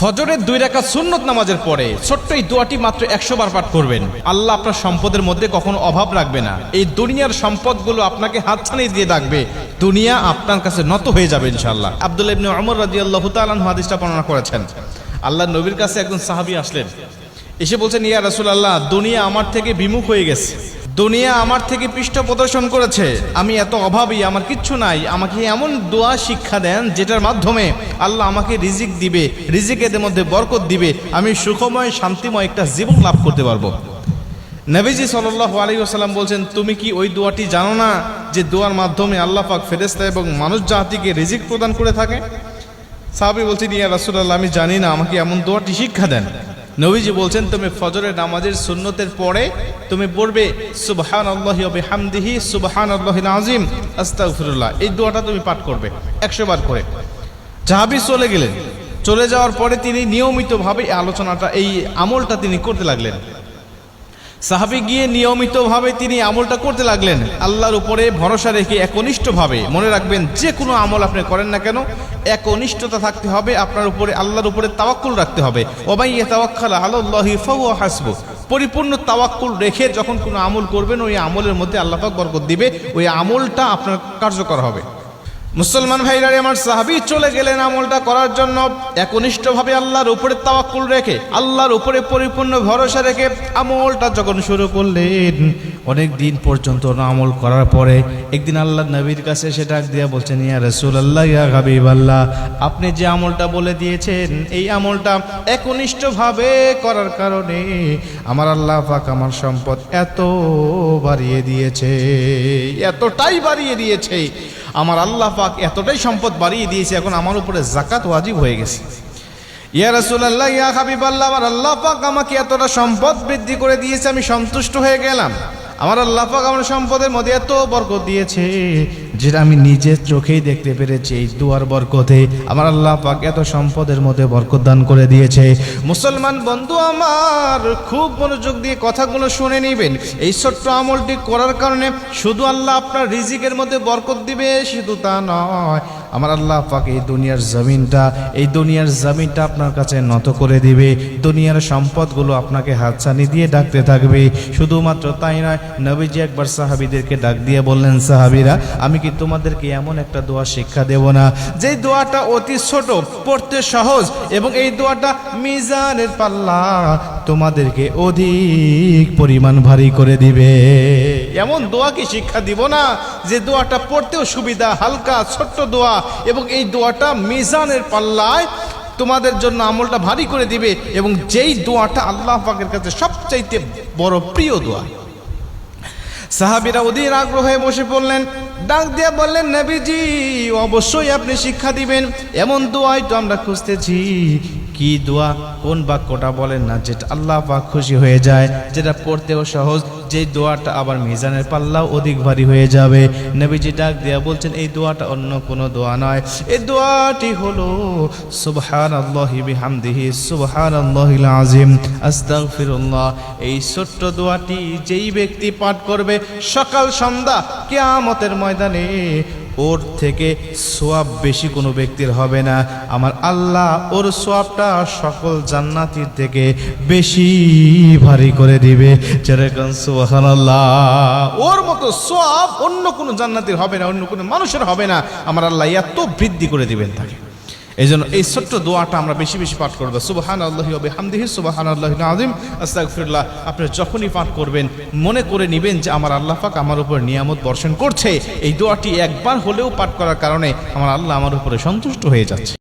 ফজরের 2 রাকাত সুন্নত নামাজের পরে ছোট্ট এই দোয়াটি মাত্র 100 বার পাঠ করবেন। আল্লাহ আপনার সম্পদের মধ্যে কখনো অভাব রাখবে না। এই দুনিয়ার সম্পদগুলো আপনাকে হাতছানি দিয়ে রাখবে, দুনিয়া আপনার কাছে নত হয়ে যাবে ইনশাআল্লাহ। আব্দুল্লাহ ইবনে ওমর রাদিয়াল্লাহু তাআলা আনহু হাদিসটা বর্ণনা করেছেন। আল্লাহর নবীর কাছে একজন সাহাবী আসলেন, এসে বলছেন, ইয়া রাসূলুল্লাহ, দুনিয়া আমার থেকে বিমুখ হয়ে গেছে, দুনিয়া আমার থেকে পৃষ্ঠ প্রদর্শন করেছে, আমি এত অভাবী, আমার কিচ্ছু নাই, আমাকে এমন দোয়া শিক্ষা দেন যেটার মাধ্যমে আল্লাহ আমাকে রিজিক দিবে, রিজিকের মধ্যে বরকত দিবে, আমি সুখময় শান্তিময় একটা জীবন লাভ করতে পারবো। নবীজি সাল্লাল্লাহু আলাইহি ওয়াসাল্লাম বলছেন, তুমি কি ওই দোয়াটি জানো না যে দোয়ার মাধ্যমে আল্লাহ পাক ফেরেশতা এবং মানুষ জাতিকে রিজিক প্রদান করে থাকে? সাহাবী বলছেন, ইয়া রাসূলুল্লাহ, আমি জানি না, আমাকে এমন দোয়াটি শিক্ষা দেন। নবীজি বলছেন, তুমি ফজরের নামাজের সুন্নতের পরে তুমি পড়বে সুবহানাল্লাহি ওয়া বিহামদিহি সুবহানাল্লাহিল আযীম আস্তাগফিরুল্লাহ, এই দোয়াটা তুমি পাঠ করবে 100 বার করে। সাহাবী চলে গেলেন, চলে যাওয়ার পরে তিনি নিয়মিতভাবে এই আলোচনাটা, এই আমলটা তিনি করতে লাগলেন। সাহাবী গিয়ে নিয়মিতভাবে তিনি আমলটা করতে লাগলেন, আল্লাহর উপরে ভরসা রেখে একনিষ্ঠভাবে। মনে রাখবেন, যে কোনো আমল আপনি করেন না কেন, একনিষ্ঠতা থাকতে হবে আপনার উপরে, আল্লাহর উপরে তাওয়াক্কুল রাখতে হবে। ওয়া ইয়াতাওয়াক্কাল আলাল্লাহি ফাহুয়া হাসবুহ, পরিপূর্ণ তাওয়াক্কুল রেখে যখন কোনো আমল করবেন, ওই আমলের মধ্যে আল্লাহ পাক বরকত দিবে, ওই আমলটা আপনার কার্যকর হবে। মুসলমান ভাইরা আমার, সাহাবী চলে গেলেন আমলটা করার জন্য, একনিষ্ঠভাবে আল্লাহর উপরে তাওয়াক্কুল রেখে, আল্লাহর উপরে পরিপূর্ণ ভরসা রেখে আমলটা যখন শুরু করলেন, অনেক দিন পর্যন্ত আমল করার পরে একদিন আল্লাহর নবীর কাছে সে ডাক দিয়া বলছেন, ইয়া রাসূলুল্লাহ, ইয়া হাবিবাল্লাহ, আপনি যে আমলটা বলে দিয়েছেন, এই আমলটা একনিষ্ঠভাবে করার কারণে আমার আল্লাহ পাক আমার সম্পদ এত বাড়িয়ে দিয়েছে, এতটাই বাড়িয়ে দিয়েছে, আমার আল্লাহ পাক এতটাই সম্পদ বাড়িয়ে দিয়েছে, এখন আমার উপরে যাকাত ওয়াজিব হয়ে গেছে। ইয়া রাসূলুল্লাহ, ইয়া হাবিবাল্লাহ, আমার আল্লাহ পাক আমাকে এতটা সম্পদ বৃদ্ধি করে দিয়েছে, আমি সন্তুষ্ট হয়ে গেলাম। আমার আল্লাহ পাক আমার সম্পদের মধ্যে এত বরকত দিয়েছে যেটা আমি নিজের চোখেই দেখতে পেরেছি। এই দুয়ার বরকতে আমার আল্লাহ পাক এত সম্পদের মধ্যে বরকত দান করে দিয়েছে। মুসলমান বন্ধু আমার, খুব মনোযোগ দিয়ে কথাগুলো শুনে নেবেন। এই ছোট্ট আমলটি করার কারণে শুধু আল্লাহ আপনার রিজিকের মধ্যে বরকত দিবে, শুধু তা নয়, আমার আল্লাহ পাক এই দুনিয়ার জমিনটা আপনার কাছে নত করে দিবে, দুনিয়ার সম্পদগুলো আপনাকে হাতছানি দিয়ে ডাকতে থাকবে। শুধুমাত্র তাই নয়, নবীজি একবার সাহাবীদেরকে ডাক দিয়ে বললেন, সাহাবীরা, আমি কি তোমাদেরকে এমন একটা দোয়া শিক্ষা দেব না, যে দোয়াটা অতি ছোট, পড়তে সহজ, এবং এই দোয়াটা মিজানের পাল্লা তোমাদেরকে অধিক পরিমাণ ভারী করে দিবে? এমন দোয়া কি শিক্ষা দিব না যে দোয়াটা পড়তেও সুবিধা, হালকা ছোট্ট দোয়া, এবং এই দোয়াটা মিজানের পাল্লায় তোমাদের জন্য আমলটা ভারী করে দিবে, এবং যেই দোয়াটা আল্লাহ পাকের কাছে সবচাইতে বড় প্রিয় দোয়া। সাহাবীরা অধীর আগ্রহে বসে পড়লেন, ডাক দিয়ে বললেন, নবীজি, অবশ্যই আপনি শিক্ষা দিবেন, এমন দোয়াই তো আমরা খুঁজতেছি। কি দোয়া? কোন বাক্যটা বলেন না যেটা আল্লাহ পাক খুশি হয়ে যায়, যেটা পড়তেও সহজ, যে দোয়াটা আবার মিজানের পাল্লাও অধিক ভারী হয়ে যাবে। নবীজি ডাক দিয়া বলছেন, এই দোয়াটা অন্য কোনো দোয়া নয়, এই দোয়াটি হলো সুবহানাল্লাহি বিহামদিহি সুবহানাল্লাহিল আযীম আস্তাগফিরুল্লাহ। এই ছোট্ট দোয়াটি যেই ব্যক্তি পাঠ করবে সকাল সন্ধ্যা কিয়ামতের ময়দানে, ওর থেকে সোয়াব বেশি কোনো ব্যক্তির হবে না। আমার আল্লাহ ওর সোয়াবটা সকল জান্নাতীর থেকে বেশি ভারী করে দিবে। যেরকম সুবহানাল্লাহ, ওর মতো সোয়াব অন্য কোনো জান্নাতীর হবে না, অন্য কোনো মানুষের হবে না। আমার আল্লাহ এত বৃদ্ধি করে দিবেন তাকে। এই জন্য এই ছোট্ট দোয়াটা আমরা বেশি বেশি পাঠ করবো, সুবহানাল্লাহি ওয়া বিহামদিহি সুবহানাল্লাহিল আযীম আস্তাগফিরুল্লাহ। আপনি যখনই পাঠ করবেন মনে করে নেবেন যে আমার আল্লাহ পাক আমার উপর নিয়ামত বর্ষণ করছে। এই দোয়াটি একবার হলেও পাঠ করার কারণে আমার আল্লাহ আমার উপরে সন্তুষ্ট হয়ে যাচ্ছে।